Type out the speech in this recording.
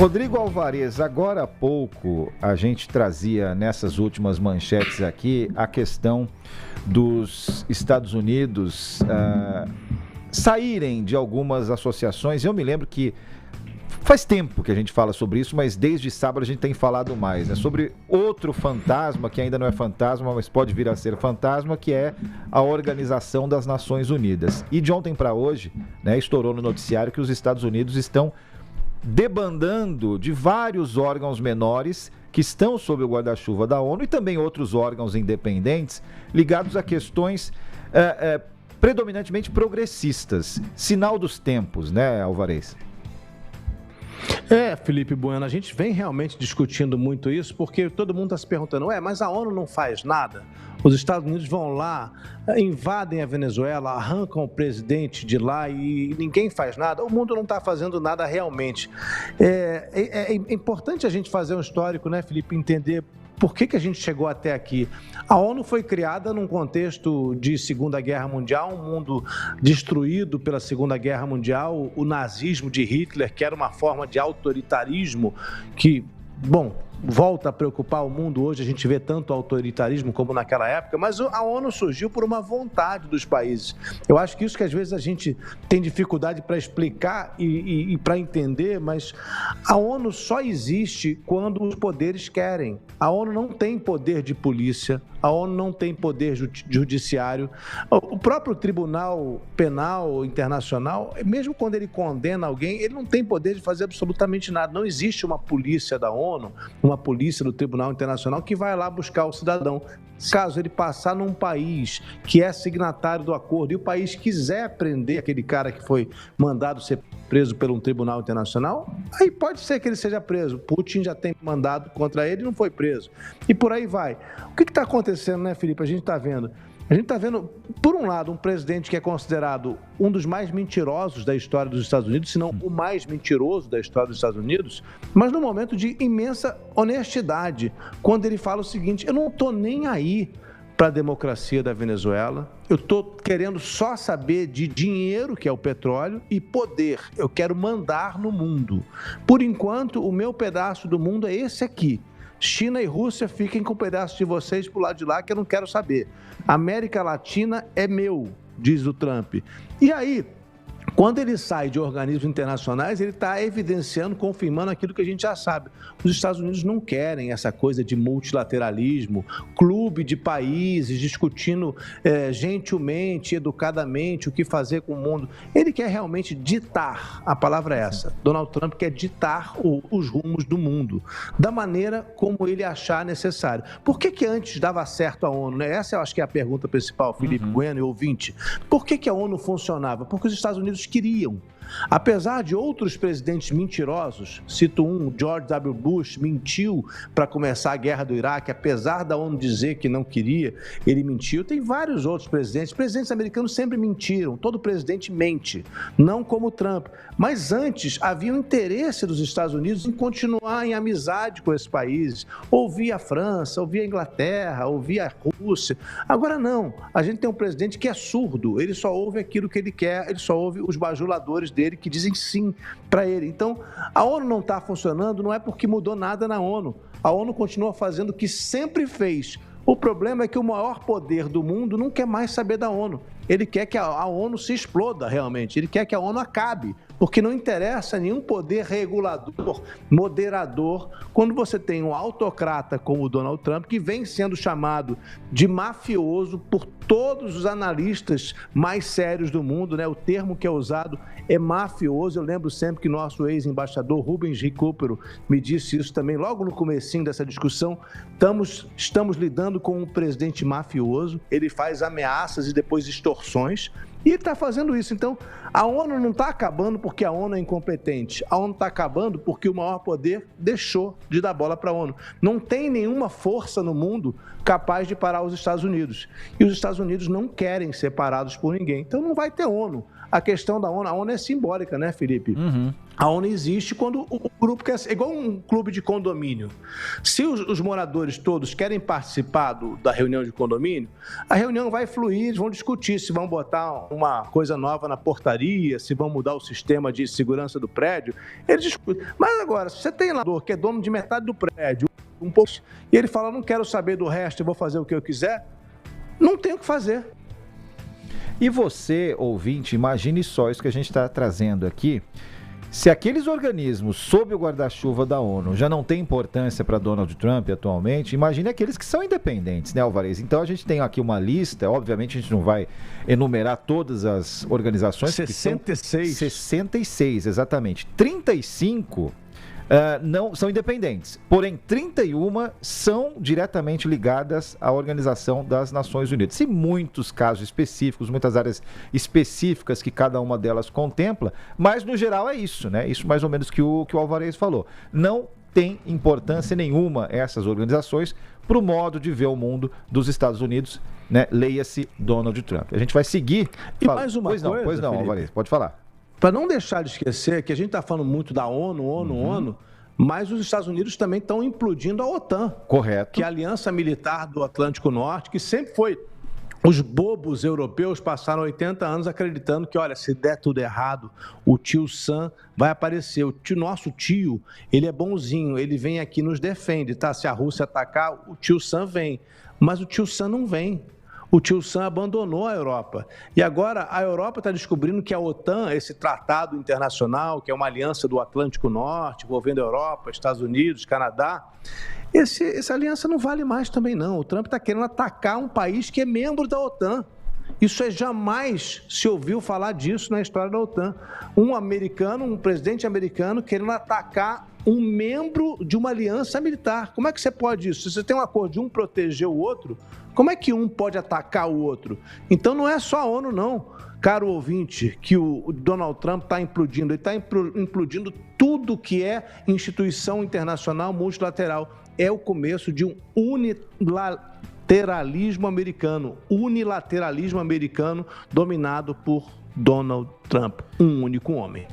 Rodrigo Alvarez, agora há pouco a gente trazia nessas últimas manchetes aqui a questão dos Estados Unidos saírem de algumas associações. Eu me lembro que faz tempo que a gente fala sobre isso, mas desde sábado a gente tem falado mais, né? Sobre outro fantasma, que ainda não é fantasma, mas pode vir a ser fantasma, que é a Organização das Nações Unidas. E de ontem para hoje, né, estourou no noticiário que os Estados Unidos estão debandando de vários órgãos menores que estão sob o guarda-chuva da ONU e também outros órgãos independentes ligados a questões predominantemente progressistas. Sinal dos tempos, né, Alvarez? Felipe Bueno, a gente vem realmente discutindo muito isso porque todo mundo está se perguntando, mas a ONU não faz nada? Os Estados Unidos vão lá, invadem a Venezuela, arrancam o presidente de lá e ninguém faz nada. O mundo não está fazendo nada realmente. É importante a gente fazer um histórico, né, Felipe, entender por que a gente chegou até aqui. A ONU foi criada num contexto de Segunda Guerra Mundial, um mundo destruído pela Segunda Guerra Mundial, o nazismo de Hitler, que era uma forma de autoritarismo que, volta a preocupar o mundo hoje, a gente vê tanto autoritarismo como naquela época, mas a ONU surgiu por uma vontade dos países. Eu acho que isso que às vezes a gente tem dificuldade para explicar e para entender, mas a ONU só existe quando os poderes querem. A ONU não tem poder de polícia, a ONU não tem poder judiciário. O próprio Tribunal Penal Internacional, mesmo quando ele condena alguém, ele não tem poder de fazer absolutamente nada. Não existe uma polícia da ONU, uma polícia do Tribunal Internacional que vai lá buscar o cidadão. Caso ele passar num país que é signatário do acordo e o país quiser prender aquele cara que foi mandado ser preso por um tribunal internacional, aí pode ser que ele seja preso. Putin já tem mandado contra ele e não foi preso. E por aí vai. O que está acontecendo, né, Felipe? A gente está vendo, por um lado, um presidente que é considerado um dos mais mentirosos da história dos Estados Unidos, se não o mais mentiroso da história dos Estados Unidos, mas num momento de imensa honestidade, quando ele fala o seguinte: eu não estou nem aí para a democracia da Venezuela, eu estou querendo só saber de dinheiro, que é o petróleo, e poder. Eu quero mandar no mundo. Por enquanto, o meu pedaço do mundo é esse aqui. China e Rússia, fiquem com um pedaço de vocês pro lado de lá que eu não quero saber. América Latina é meu, diz o Trump. E aí, quando ele sai de organismos internacionais, ele está evidenciando, confirmando aquilo que a gente já sabe. Os Estados Unidos não querem essa coisa de multilateralismo, clube de países discutindo gentilmente, educadamente, o que fazer com o mundo. Ele quer realmente ditar, a palavra é essa. Donald Trump quer ditar os rumos do mundo, da maneira como ele achar necessário. Por que antes dava certo a ONU? Né? Essa eu acho que é a pergunta principal, Felipe Bueno e ouvinte. Por que a ONU funcionava? Porque os Estados Unidos queriam. Apesar de outros presidentes mentirosos, cito George W. Bush mentiu para começar a guerra do Iraque, apesar da ONU dizer que não queria, ele mentiu. Tem vários outros presidentes americanos sempre mentiram, todo presidente mente, não como Trump. Mas antes havia um interesse dos Estados Unidos em continuar em amizade com esses países, ouvir a França, ouvir a Inglaterra, ouvir a Rússia. Agora não, a gente tem um presidente que é surdo, ele só ouve aquilo que ele quer, ele só ouve os bajuladores dele que dizem sim para ele. Então, a ONU não está funcionando, não é porque mudou nada na ONU. A ONU continua fazendo o que sempre fez. O problema é que o maior poder do mundo não quer mais saber da ONU. Ele quer que a ONU se exploda realmente, ele quer que a ONU acabe, porque não interessa nenhum poder regulador, moderador, quando você tem um autocrata como o Donald Trump, que vem sendo chamado de mafioso por todos os analistas mais sérios do mundo, né? O termo que é usado é mafioso. Eu lembro sempre que nosso ex-embaixador Rubens Recupero me disse isso também, logo no comecinho dessa discussão. Estamos lidando com um presidente mafioso, ele faz ameaças e depois extorsões, e ele está fazendo isso. Então, a ONU não está acabando porque a ONU é incompetente. A ONU está acabando porque o maior poder deixou de dar bola para a ONU. Não tem nenhuma força no mundo capaz de parar os Estados Unidos. E os Estados Unidos não querem ser parados por ninguém. Então, não vai ter ONU. A questão da ONU, a ONU é simbólica, né, Felipe? A ONU existe quando o grupo quer ser igual um clube de condomínio. Se os moradores todos querem participar da reunião de condomínio, a reunião vai fluir, eles vão discutir se vão botar uma coisa nova na portaria, se vão mudar o sistema de segurança do prédio. Eles discutem. Mas agora, se você tem lá que é dono de metade do prédio, um pouco, e ele fala, não quero saber do resto, eu vou fazer o que eu quiser, não tem o que fazer. E você, ouvinte, imagine só isso que a gente está trazendo aqui. Se aqueles organismos sob o guarda-chuva da ONU já não têm importância para Donald Trump atualmente, imagine aqueles que são independentes, né, Alvarez? Então a gente tem aqui uma lista, obviamente a gente não vai enumerar todas as organizações. 66. 66, exatamente. 35 não são independentes, porém 31 são diretamente ligadas à Organização das Nações Unidas. E muitos casos específicos, muitas áreas específicas que cada uma delas contempla, mas no geral é isso, né? Isso mais ou menos que o Alvarez falou. Não tem importância nenhuma essas organizações para o modo de ver o mundo dos Estados Unidos, né? Leia-se Donald Trump. A gente vai seguir. E mais uma coisa, Pois não, Alvarez, pode falar. Para não deixar de esquecer que a gente está falando muito da ONU, mas os Estados Unidos também estão implodindo a OTAN. Correto. Que é a Aliança Militar do Atlântico Norte, que sempre foi... Os bobos europeus passaram 80 anos acreditando que, olha, se der tudo errado, o tio Sam vai aparecer. Nosso tio, ele é bonzinho, ele vem aqui e nos defende, tá? Se a Rússia atacar, o tio Sam vem. Mas o tio Sam não vem. O tio Sam abandonou a Europa. E agora a Europa está descobrindo que a OTAN, esse tratado internacional, que é uma aliança do Atlântico Norte, envolvendo a Europa, Estados Unidos, Canadá, essa aliança não vale mais também não. O Trump está querendo atacar um país que é membro da OTAN. Isso jamais se ouviu falar disso na história da OTAN. Um presidente americano querendo atacar um membro de uma aliança militar. Como é que você pode isso? Se você tem um acordo de um proteger o outro, como é que um pode atacar o outro? Então não é só a ONU, não, caro ouvinte, que o Donald Trump está implodindo. Ele está implodindo tudo que é instituição internacional multilateral. É o começo de um unilateralismo americano dominado por Donald Trump, um único homem.